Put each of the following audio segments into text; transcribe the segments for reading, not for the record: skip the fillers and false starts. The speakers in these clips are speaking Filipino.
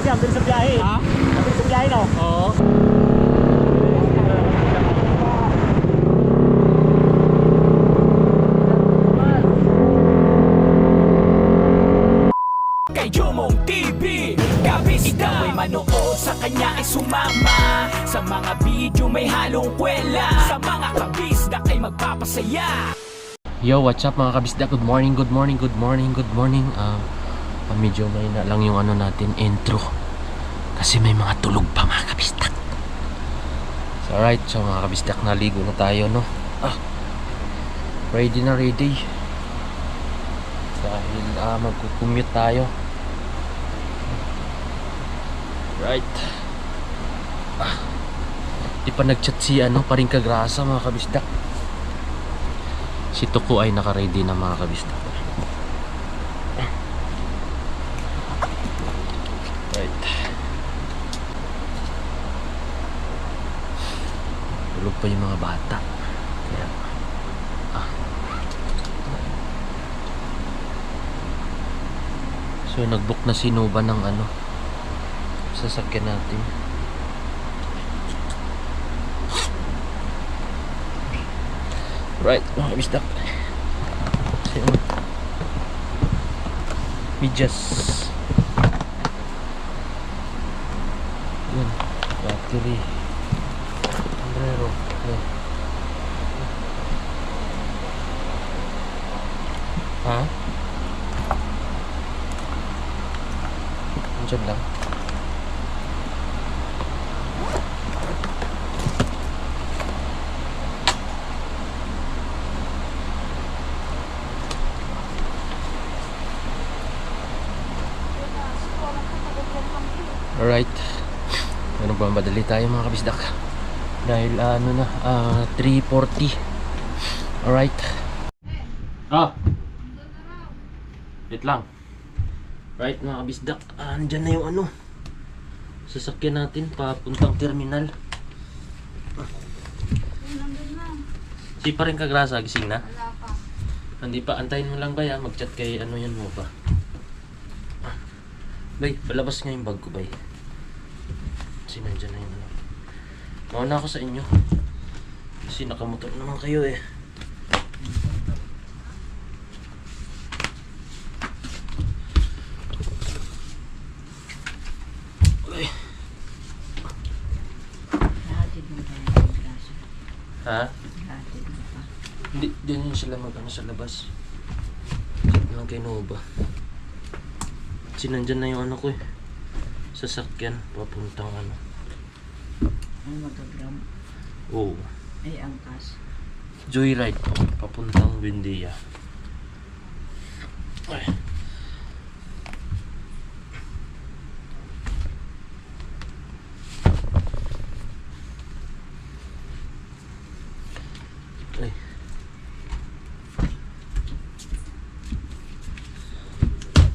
kasi ang bilis sa biyahe. Ha? Ang bilis sa biyahe, no? Oo. Kay Jomong TV, kabisda ikaw ay manood, sa kanya ay sumama. Sa mga video may halong kwela, sa mga kabisda ay magpapasaya. Yo, what's up mga kabisda? Good morning, good morning, good morning, good morning. Medyo may na lang yung ano natin, intro. Kasi may mga tulog pa mga kabisdak. So alright, so mga kabisdak, naligo na tayo, no? Ready na ready. Dahil magkukumute tayo. Right. Di pa nagchat si paring kagrasa mga kabisdak. Si Tuko ay naka-ready na mga kabisdak. Right. Tulog pa yung mga bata. Kaya so nag-book na si Nova ng sasakyan natin. Right, mga kabisdak. Kasi medyas. Yun, battery. Sombrero. Yun. Ha? Diyan lang. Alright. Ano ba, madali tayo mga kabisdak. Dahil 3:40. Alright. Wait lang. Right mga kabisdak, andyan na yung sasakyan natin papuntang terminal. Si pa rin kagrasa, gising na? Wala pa. Hindi pa, antayin mo lang ba ya? Mag-chat kay yan mo ba? Bay, palabas nga yung bag ko, bay. Kasi nandyan na yung Mauna ako sa inyo. Kasi nakamotor naman kayo eh. Okay. Hatid mo tayo ng braso. Ha? Hatid mo pa. Hindi, din sila sa labas. Chat lang kay Nova. Kasi nandyan na yung ko eh. Sasakyan, papuntang Ang magagram. Oo. Ay, angkas. Joyride po, papuntang Buendia. Ay. Ay.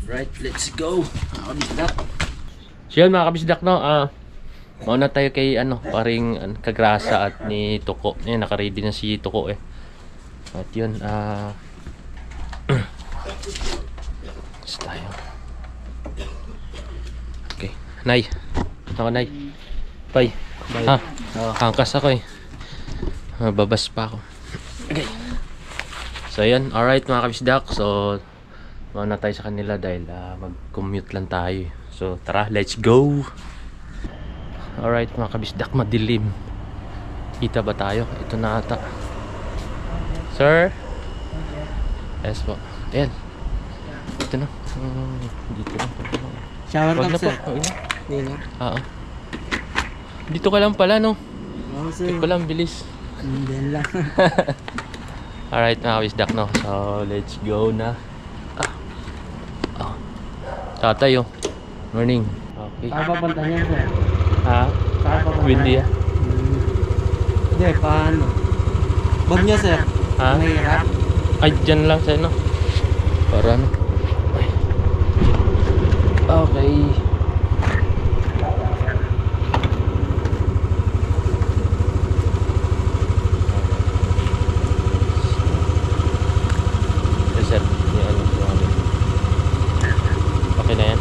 Right, let's go. Mga kabisdak. So yun mga kabisdak, no? Mauna tayo kay paring kagrasa at ni Tuko. Ayan, naka-ready na si Tuko eh. At yun, let's tayo. Okay, Nay. Ako, Nay. Bye. Ha? Angkas ako eh. Babas pa ako. Okay. So yun, alright mga kabisdak. So mauna tayo sa kanila dahil mag-commute lang tayo. So tara, let's go. Alright mga kabisdak, madilim. Kita ba tayo? Ito na ata. Sir? Yes po. Ayan. Dito na. Dito na. Shower Wag na po. Wag na. Oo. Dito ka lang pala, no? Dito ka lang, bilis. Hindi lang. Alright mga kabisdak, no? So let's go na. Tatay, oh. Morning. Okay. Saan papunta niya, sir? Ha? Saan papunta? Buendia. Hindi, paano? Bag niya, sir. Ha? Mahirap. Ay, dyan lang sa para Ay. Okay. Sir, okay na yan.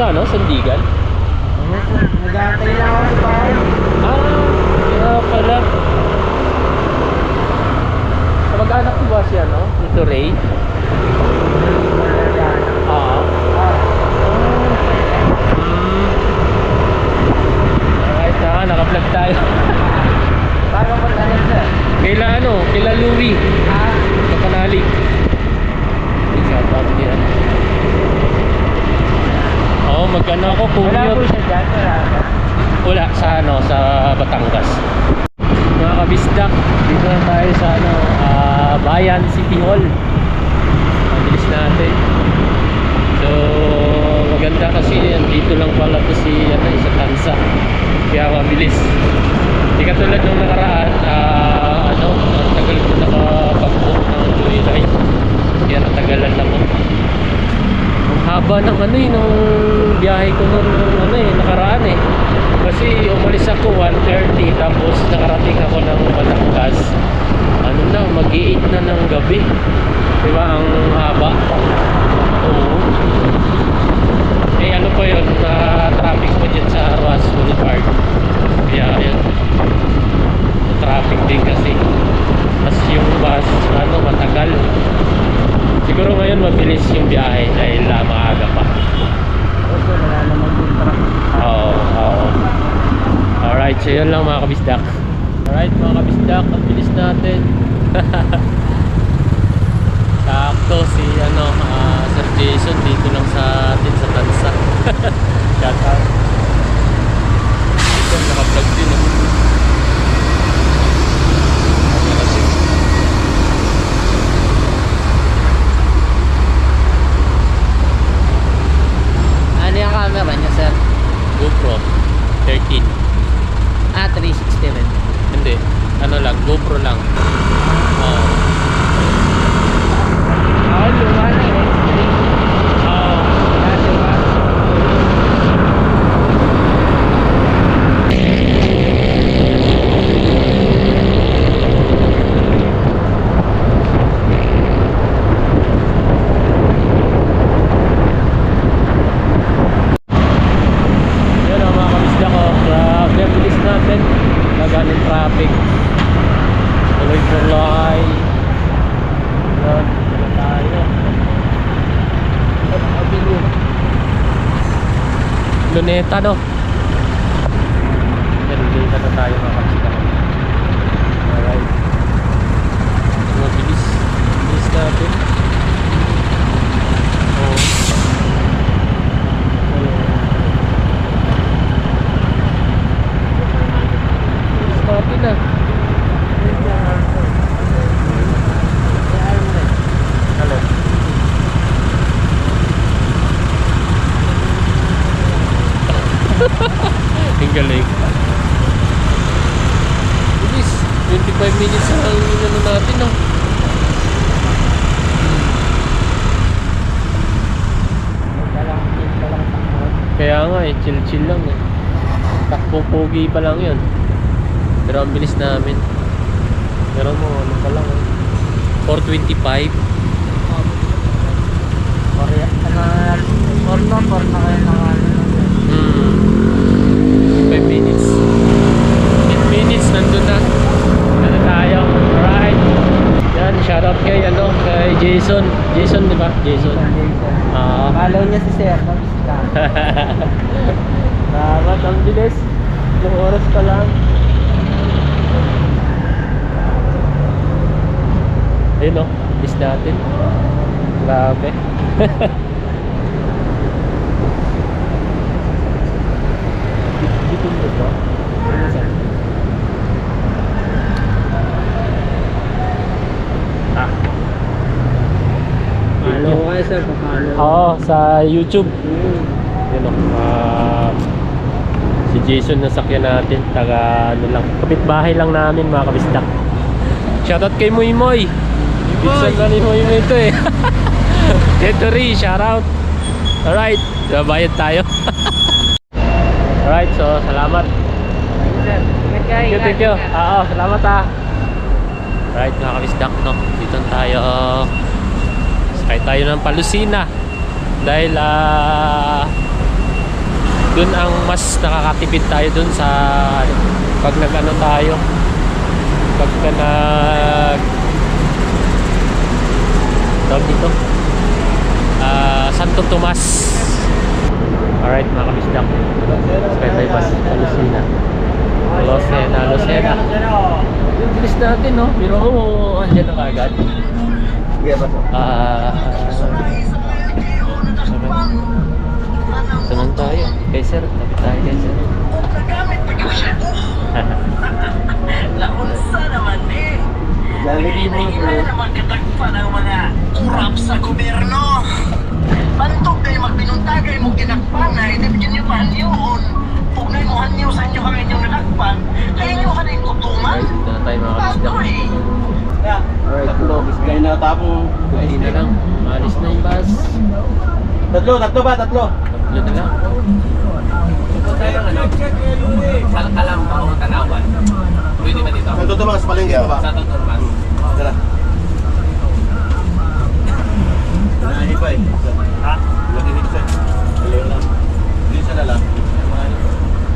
sa ano, Sandigan? Nag-aantay lang ako sa bahay. Kaya pala. Kamag-anak ko ba siya, no? Ito Ray? Alright na, naka-vlog tayo. Bago po tayo sir. Kaila Louie. Kapanalig. Shout out niya. Oo, mag-ano ako, Wala po commute. siya dyan, Wala, sa ano, sa Batangas. Mga kabisdak, dito na tayo sa ano, Bayan City Hall. Mabilis natin. So, maganda kasi dito lang pala to si ano, sa Tansa. Kaya mabilis. Hindi katulad nung nakaraan, ano, ang tagal ko nakapag-book ng July. Kaya natagalan ako. Ang haba ng ano eh, ng biyahe ko nung ano eh, nakaraan eh. Kasi umalis ako 1:30 tapos nakarating ako ng Batangas. Ano na, mag-8 na ng gabi. Diba ang haba? Oo. Eh ano pa yun, traffic pa dyan sa Roas Boulevard. Kaya yun, traffic din kasi. Tapos yung bus, ano, matagal. Siguro ngayon mabilis yung biyahe dahil maaga pa. Opo, wala naman yung truck. Oo. Alright, so yun lang mga kabisdak. Alright mga kabisdak, ang bilis natin. Sakto si ano, Sir Jason dito lang sa atin sa Tansa. Shout out. Ito, naka-vlog din eh. Ano yung camera niya sir? GoPro 13. 360 rin. Hindi, ano lang, GoPro lang. Oo. Luma na eh. Oo. Yan ang mga kabisda ko. Grabe, ang bilis natin. Nagaling traffic. Tuloy-tuloy. Yan, dito tayo. Luneta, no? Yan, Luneta na tayo mga kabisda ko. Alright. Mabilis. Bilis natin. Oo. Natin na. Hello. Ang galing. Bilis. 25 minutes ang inano natin, no? Kaya nga eh, chill-chill lang eh. Takpo-pogi pa lang yun. Pero ang bilis namin. Pero mo, ano pa lang eh. 4:25. Or na kayo ng ano. 5 minutes. 10 minutes, nandun na. Nandun tayo. Alright. Yan, shoutout kay Jason. Jason, di ba? Jason. Follow niya si sir. Kabisdak. Salamat, ang bilis. Ilang oras pa lang. Ayun o, bilis natin. Grabe. Dito mo ito? Ano saan? Follow ko kayo sir. Follow. Oo, sa YouTube. Yun o. Si Jason na sakyan natin. Taga ano lang. Kapitbahay lang namin mga kabisdak. Shoutout kay Moy Moy. Pinsan na ni Moy Moy ito eh. Ito rin, shoutout. Alright, bayad tayo. Alright, so salamat. Sir, Thank you. Oo, salamat ah. Alright mga kabisdak, no? Dito tayo. Sakay tayo ng Palusina. Dahil Dun ang mas nakakatipid tayo dun sa pag nag-ano tayo. Pagka tawag dito. Santo Tomas. Alright mga kabisdak. Skybay bus sa Lucena. Lucena. Bilis natin, no? Pero andyan na kagad. Saman tayo. Kay sir. Tapit tayo kay sir. Launsa naman eh. Hindi na naman katagpan ang mga kurap sa gobyerno. Bantog kayo magbinuntagay mong tinakpan na inibigyan nyo pa hanyoon. Huwag na mo hanyo sa inyo kang inyong nakakpan. Kaya nyo ka na yung kutuman. Dito na tayo mga kabisdak. Alright, tatlo. Kaya natapong. Hindi na lang. Maalis na yung bus. Tatlo ba? Tatlo. Tatlo na lang. Alam pa akong tanawan. Pwede ba dito? Santo Tomas, palengke ba? Sa Totorman. Tara. Nanahi pa eh. Ha? Nanahi pa eh. Alayo lang. Bisa na lang.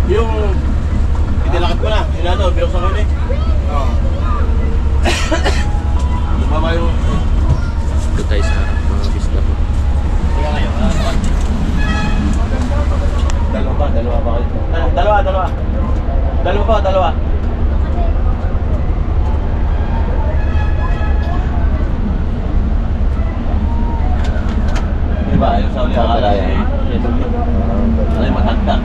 Yung itinakot ko na. Yung ano, binuksan ko yun eh. Oo. Lumama yung... Dito tayo sa harap mga kabisdak. Kaya ngayon, Dalawa ba kayo? Dalawa. Diba, yung sa uli akala eh. Alay matagdag.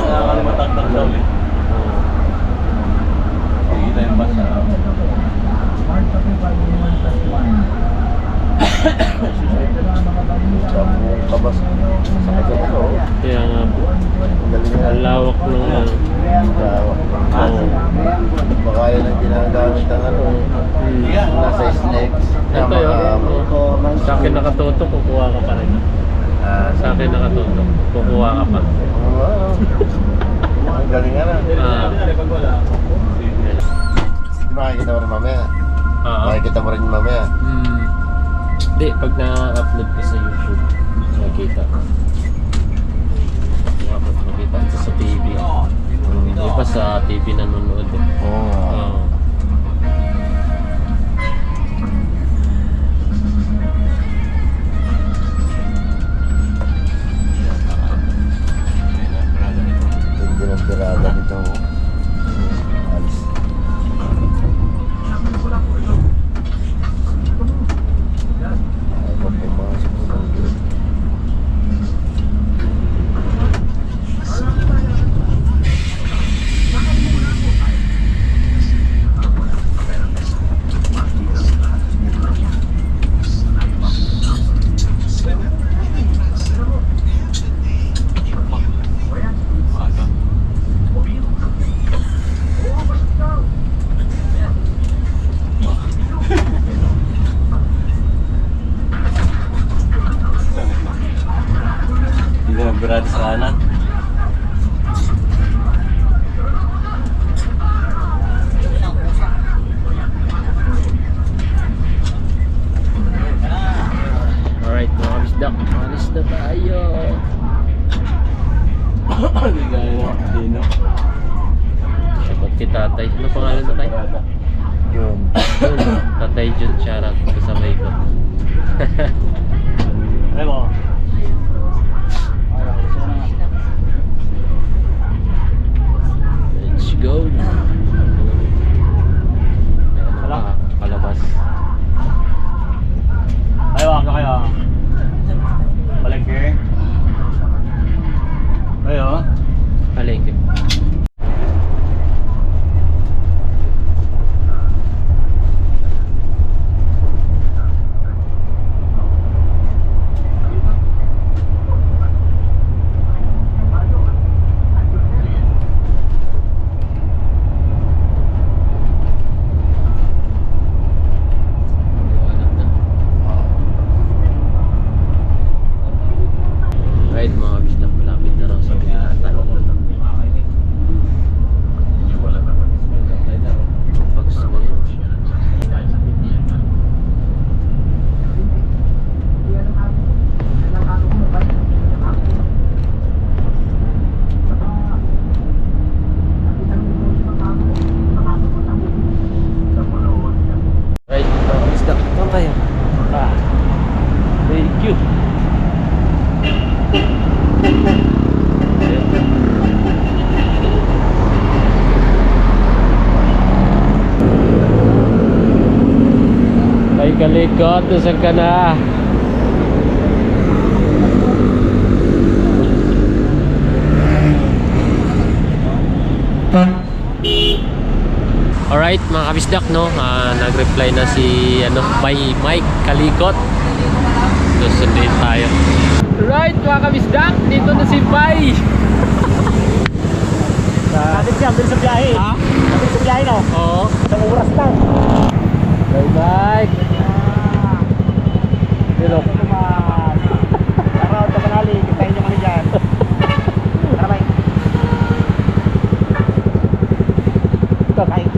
Alay matagdag sa uli. Kita yung basa. Kabas. Sakit ka ito. Kaya nga po. Ang lawak ng ano. Baka yun ang ginagamit ng ano, nasa snakes. Ito yun. Sa akin nakatutok, kukuha ka pa rin. Sa akin nakatutok, kukuha ka pa. Ang galing nga na. Makikita mo rin mamaya. Makikita mo rin mamaya. Hindi, pag na-upload ko sa YouTube, makikita ko. Makikita ko sa TV. Hindi pa sa TV nanonood eh. Oo. Hindi ng pirada dito. Alis. Ayaw pumasok mo ng gate. Hindi na magbirado sa kanan. Alright mga kabisdak, alis na tayo. Hindi gaya ng Dino. Sagot kay tatay. Ano pangalan tatay? Yun. Tatay Jun, shoutout kasabay ko. Ay mo. Let's go. Palabas. Ay, wag na kayo. Palengke. Ayo. Palengke. Kalikot, nasaan ka na? Alright mga kabisdak, no? Nag-reply na si by Mike Kalikot. Susundin tayo. Alright mga kabisdak, dito na si Bay. Natin siya, bilis sa biyahe. Ha? Bilis sa biyahe, no? Oo. Isang oras lang. Bye Mike. Hello. Araw, tabanali, kintahin nyo kami dyan. Tara, bye. Bye.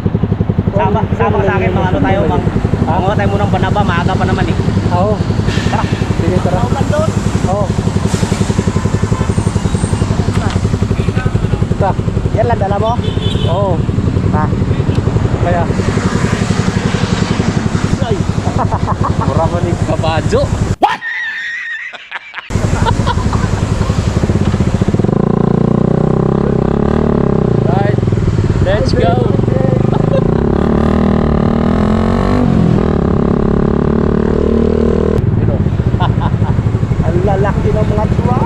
Sama ka sa akin, mga ano tayo, mga tayo munang banaba, maaga pa naman eh. Oo. Tara. Sige, tara. Ako lang doon. Oo. Yan lang, dala mo? Oo. Ha? Kaya. Ay. Mura mo ni Kabadyo. What? Right. Let's go. Ang lalaki ng mga tuwa.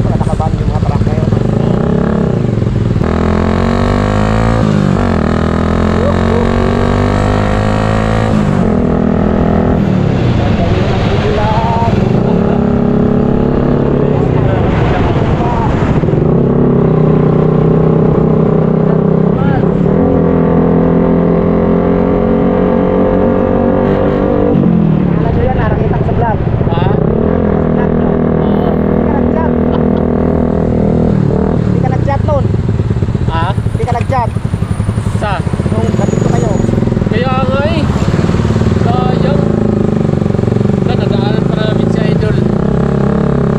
Nakaban yung mga truck ngayon. Alam nyo yan, nakakita ko sa vlog. Ha? Hindi ka nag-chat noon. Ha? Hindi ka nag-chat. Sa? Nung nandito kayo. Kaya nga eh. Sayang. Nadaanan pa namin si Idol.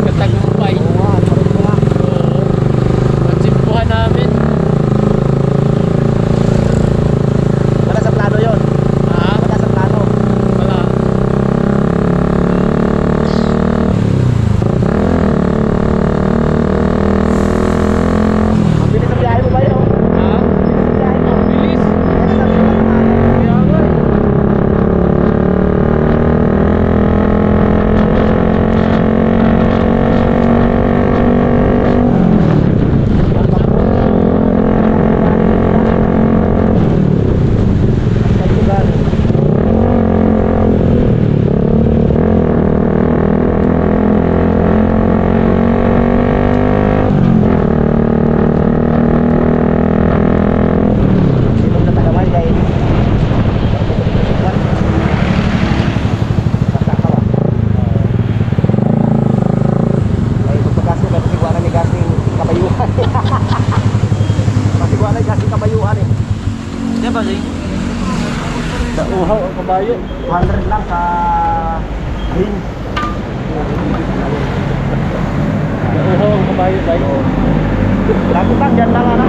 Katagumpay. Oo nga, parang ko nga. Oo. Magsimpuhan namin. Wala sa plano yun. Ha? Wala sa plano. Wala. Ang bilis ng biyahe mo ba yun? Ha? Bilis ng biyahe mo. Bilis. Kaya sabi ko lang naman. Kaya nga eh. Ang lugar. Ilong na Tagamay dahil basta ka ba? Ay, pagpagas ko, pasigwala ni gasing kabayuhan. Pasigwala ni gasing kabayuhan eh. Di ba, Jay? Sa uhaw ang kabayo. 200 lang sa ring. Sa uhaw ang kabayo tayo. Lagutan dyan lang ano.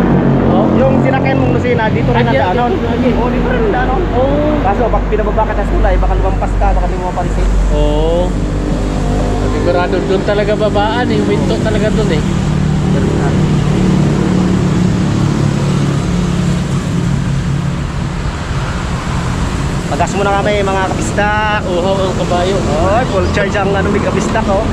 Oh? Yung sinakyan mong Lucina, dito rin ang Ay, daanon. lagi. Oo, dito rin ang daanon. Oo. Kaso pag pinababa ka sa tulay, baka lumampas ka, baka di mo mapalisin. Oo. Sigurado doon talaga babaan eh. Winto talaga doon eh. Pagas mo na kami mga kapistak. Uhaw ang kabayo. Oh, full charge ang ano, may kapistak oh.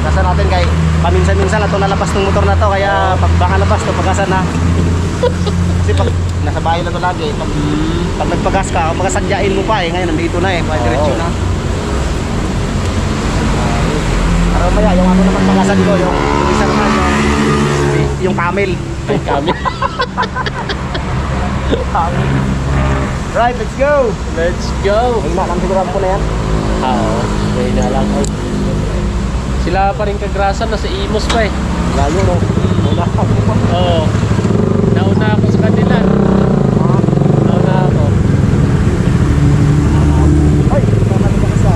Pagasan natin kay paminsan-minsan na ito nalabas ng motor na to, kaya pag baka labas to pagasan na. Kasi pag nasa bahay na to lagi, pag nagpagas ka, magasadyain mo pa eh. Ngayon nandito na eh, kaya diretso na. Pero maya, yung ano naman pagasan ko, yung isa naman, yung camel. Ay kami. Right, let's go! Let's go. Ay na, lang siguro ko na yan. Oo. May nalang ay. Sila pa rin kagrasan. Nasa Imos pa eh. Layo no. Wala ka po. Oo. Nauna ako sa kanila. Nauna ako. Ay, tama na ba ka?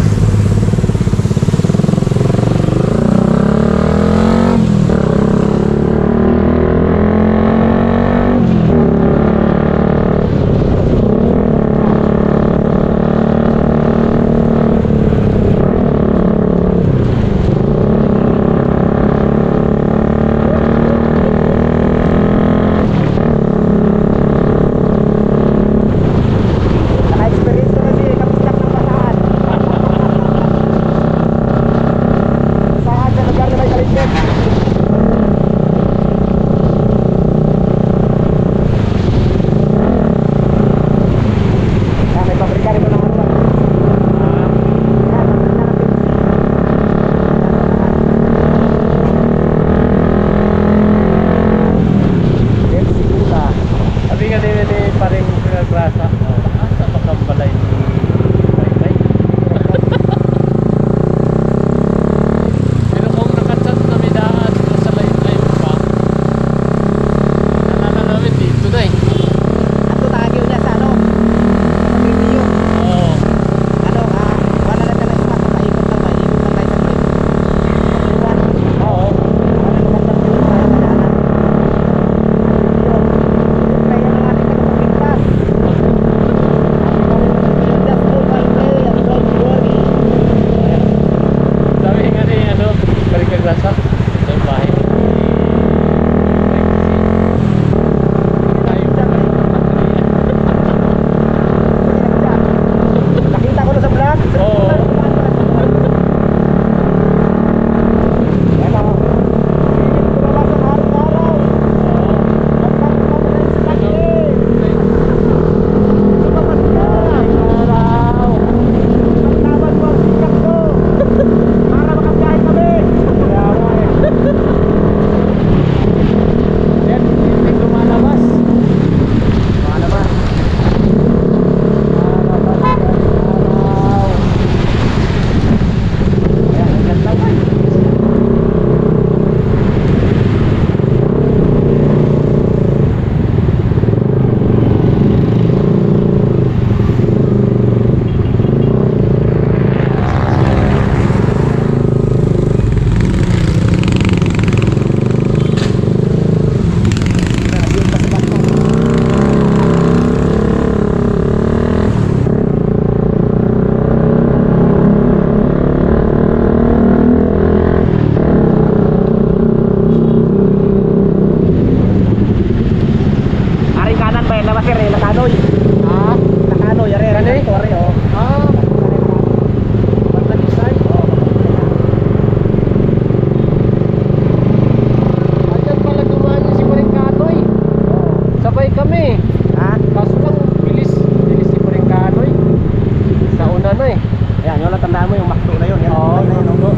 ano eh. Ayan, yun lang tandaan mo yung McDo na yun. Yan, Oo, tulay na yun. McDo.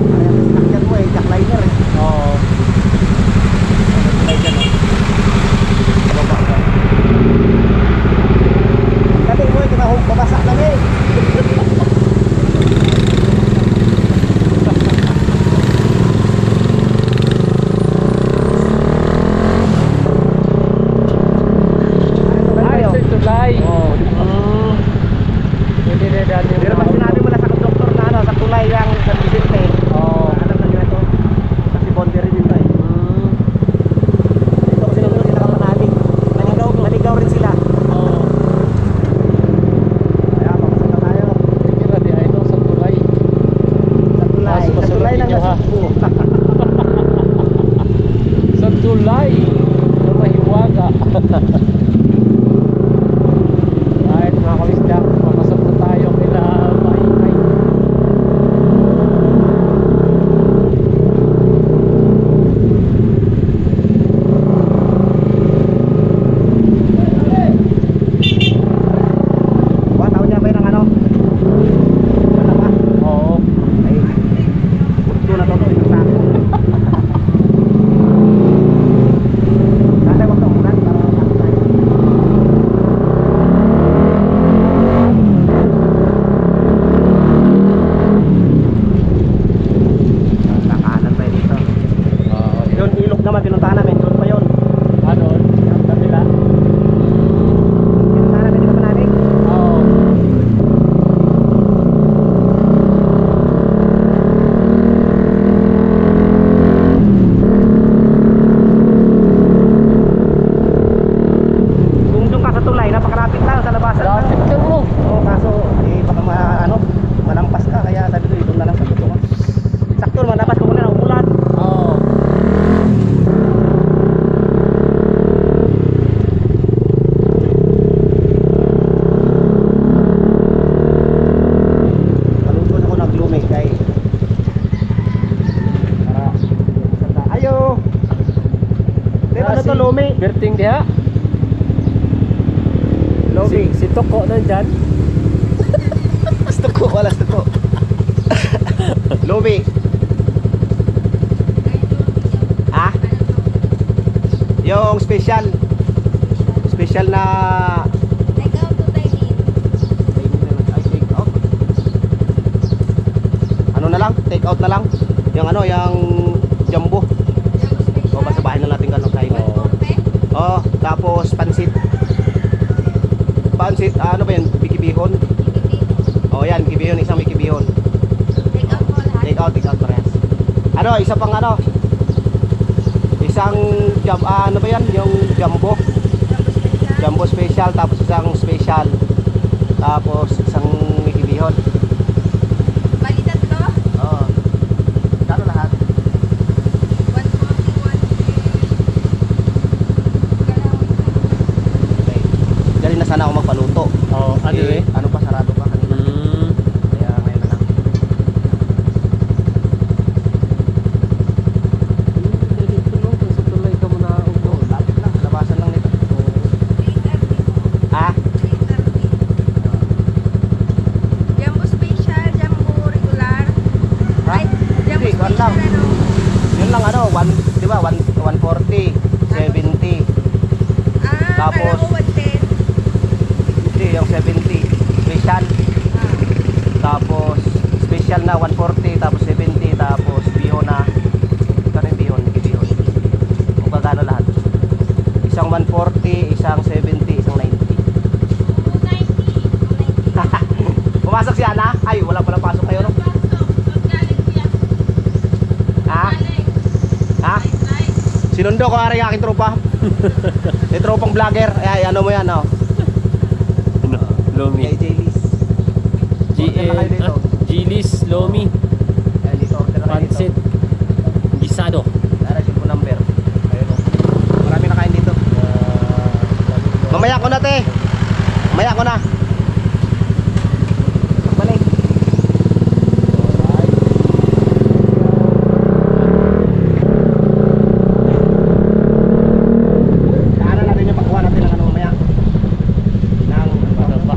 Ano yung sinakyan mo eh, jackliner eh. Oo. Tulay dyan eh. Baba ka. Dali mo eh, kita babasa lang eh. Ay, sa tulay. Oo. Pwede na daan yung Pero pag sinabi mo na sa doktor na ano, sa tulay lang sa Vicente, alam na nila ito. Kasi boundary din tayo. Ito kasi nung nakapanalig. Naligaw rin sila. Kaya papasok na tayo. Kira di ay sa tulay. Sa tulay. Mas Sa masunod tulay ng ninyo, ha? Nasugbo. Sa tulay. Na mahiwaga. Right, mga kamisdak, papasok na tayo kila Maingay. Buwan, tawag niya ba yun ang ano? Wala pa. Oo. Ay, ito na to, isang sako. Kasi wag na umulan para makakita tayo. Kakanan tayo dito. Yun, ilog naman, pinuntahan namin. Doon pa yun. Ano? Kabila? Pinuntahan namin dito Manalig. Oo. Kung doon ka sa tulay, napakarapit lang sa labasan lang. Lapit ka mo. Oo, kaso baka malampas ka, kaya sabi ko doon na lang sa luto ko. Sakto naman, dapat ko na umulan. Oo. Malungkot ako naglumig kay para ayo. Pero ano to lumi? Berting diha. Lumi. Si Toko nandyan. Gusto ko, wala gusto ko. Lumi. Ah? Yung special. Special na ay, take out. Ano na lang? Take out na lang. Yung ano, yung jumbo. O basta bahay na natin ganun kain. Oh, tapos pansit. Pansit, ano ba yan? Bikibihon. Oh, yan, bikibihon, isang bikibihon. Take out parehas. Ano, isa pang ano? Isang ano ba yan? Yung jumbo. Jumbo special, tapos isang special. Tapos isang bikibihon. Oo. Kano lahat? Okay. Dali na sana ako magpaluto. Oo. Ano eh? Ano pa, sarado pa kanina. Kaya ngayon na lang. Sa tulay ka muna. Oo, lapit lang. Labasan lang nito. Ah? Jumbo special, jumbo regular. Ha? Ay, jumbo Hindi, one special lang. ano? Yun lang ano, di ba? 140, 70. Ah, Tapos- kala ko 110. Hindi, yung 70. Special. Tapos, special na 140, tapos 70, tapos bihon na. Kano yung bihon? Bihon. Kung kagano lahat. Isang 140, isang 70, isang 90. 290. Pumasok si Ana? Ay, wala pala pasok kayo, no? Ha? Ha? Sinundo ko ari aking tropa. May tropang vlogger. Ay, ano mo yan, oh. Lomi. Kay Jaylis. Order na kayo dito. Gilis, Lomi, Ayan, dito order na kayo dito. Pansit, Gisado. Tara, yung phone number. Ayun, oh. Marami na kain dito. Mamaya ko na, te. Mamaya ko na. Balik. Daanan natin yung pagkuha natin ng ano mamaya. Ng Ano ba?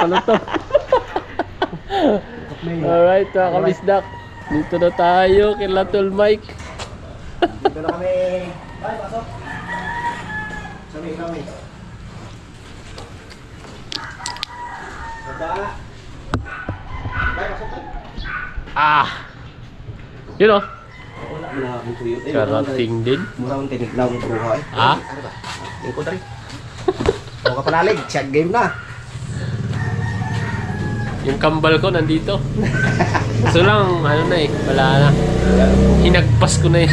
pala to. Alright, mga kabisdak. Dito na tayo kila Tol Mike. Dito na kami. Bye, pasok. Sabi kami. Baba. Bye, pasok tayo. Ah! Yun o. Wala na akong tuyo. Karating din. Murang tiniglaw ng buhay. Ah? Ano ba? Yung ko dari. Huwag ka panalig. Check game na. Yung kambal ko nandito. So lang, ano na eh. Wala na. Hinagpas ko na eh.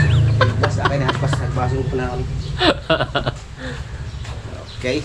Bas, akin na. Bas, nagbasong ko na kami. Okay.